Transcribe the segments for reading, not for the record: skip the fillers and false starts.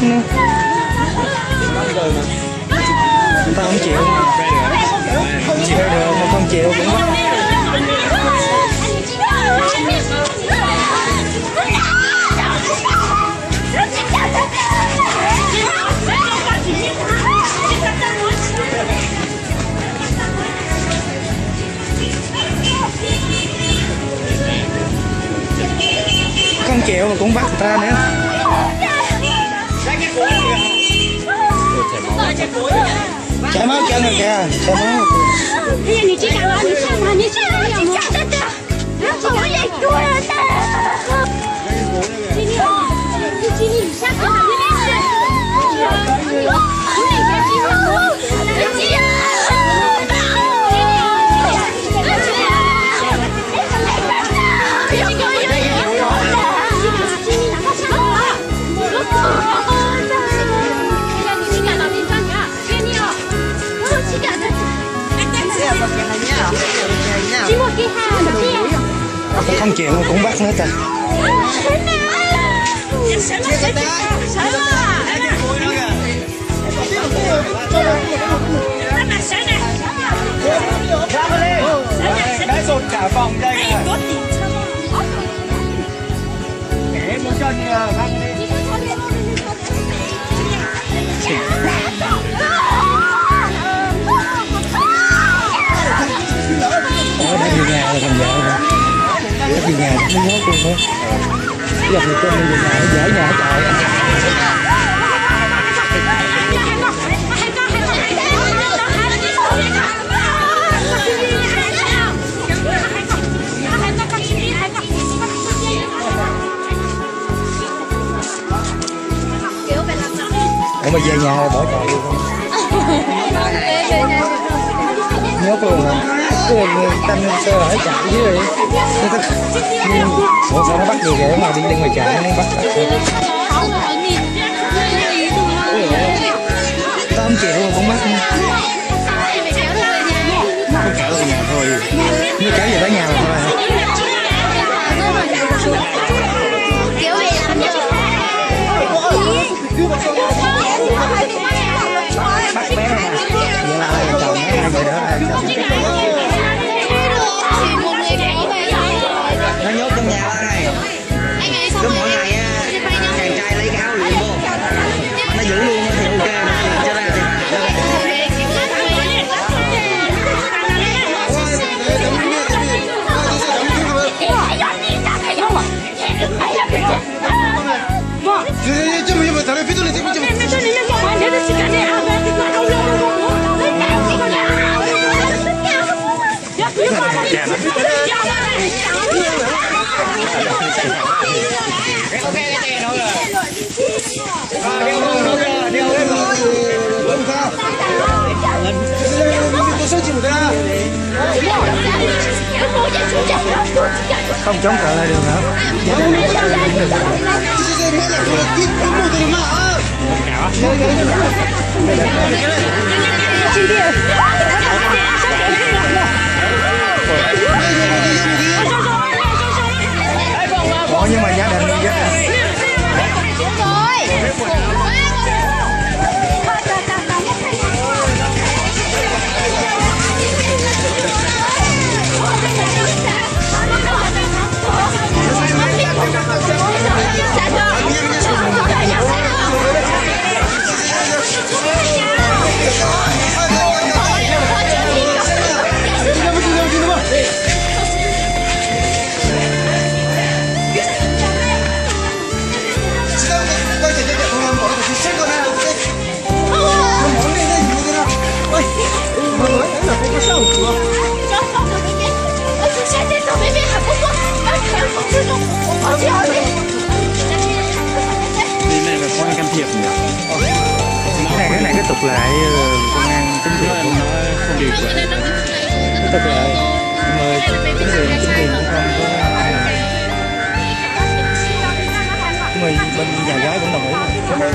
bắt nữa. Người ta không chịu. Chịu được mà không chịu cũng bắt. Không chịu mà cũng bắt người ta nữa. Chảy máu chân rồi kìa, chảy máu. Bây giờ你去干嘛？你上哪？你去哪里？我也多了的。今天你下课了，你没事。我每天去上课。Không chịu cũng bắt nữa ta. Đá sụt cả phòng đây rồi. Để một chân văng đi. Đã đi nhà là thằng vợ rồi. Đã đi nhà nó nhốt luôn thôi. Bây giờ người con đi nhà nó dở nhà chạy. Ủa mà về nhà rồi bỏ chạy luôn không? Nhốt luôn hả? Người ta sơ hở chạy dưới rồi. Ủa sao nó bắt gì kìa mà đi lên ngoài chạy nó bắt tao không chịu mà cũng bắt nữa. Không kéo về nhà thôi. Nó kéo về tới nhà mà thôi. Kéo về làm gì? Bắt bé này nè. Vậy là ai chồng nó hai người đó ai chồng. Nó nhốt trong nhà ba này. Cứ mỗi ngày chàng trai lấy cái áo liền vô. Nó giữ luôn thì ok. Cho ra thì không chống cự lại được hả? Ủa nhưng mà gia đình cái này cái tục lại công an chính quyền cũng không điều chỉnh tục lại mời chính quyền cũng không có mình bên nhà gái cũng đồng ý không biết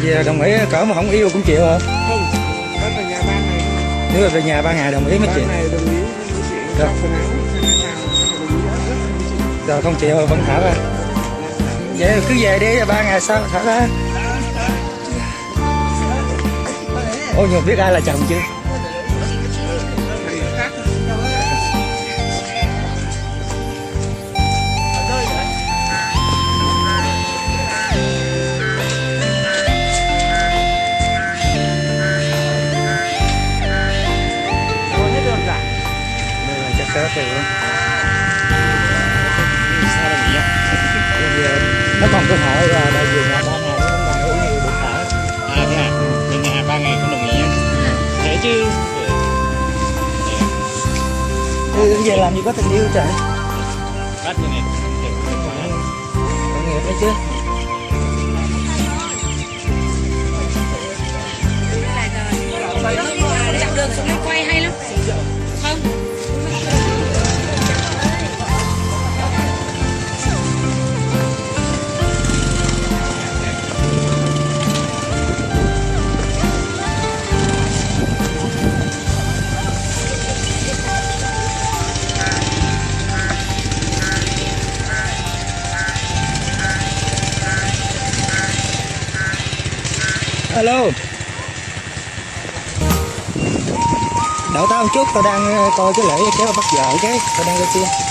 Giờ đồng ý cỡ mà không yêu cũng chịu hả? Không, bác về nhà 3 ngày. Nếu mà về nhà 3 ngày đồng ý mới chịu. 3 ngày đồng ý mới chịu. Rồi. Quần áo xem thế nào, đồng ý hết mới chịu. Rồi không chịu vẫn thả ra. Vậy cứ về đi 3 ngày sau thả ra. Ôi nhưng biết ai là chồng chưa? Chắc hết rồi. Sao đồng ý ạ? Bây giờ nó còn cơ hội là đại diện là 3 ngày nó bằng đủ nhiều được thả. À thế à? Về nhà 3 ngày không đồng ý á? Thế chứ. Giờ làm gì có tình yêu trời. Bắt như này. Tội nghiệp đấy chứ. Dạo đường xuống đây quay hay lắm. Không. Alo. Đợi tao một chút, tao đang coi cái lễ kéo bắt vợ cái, tao đang coi xe.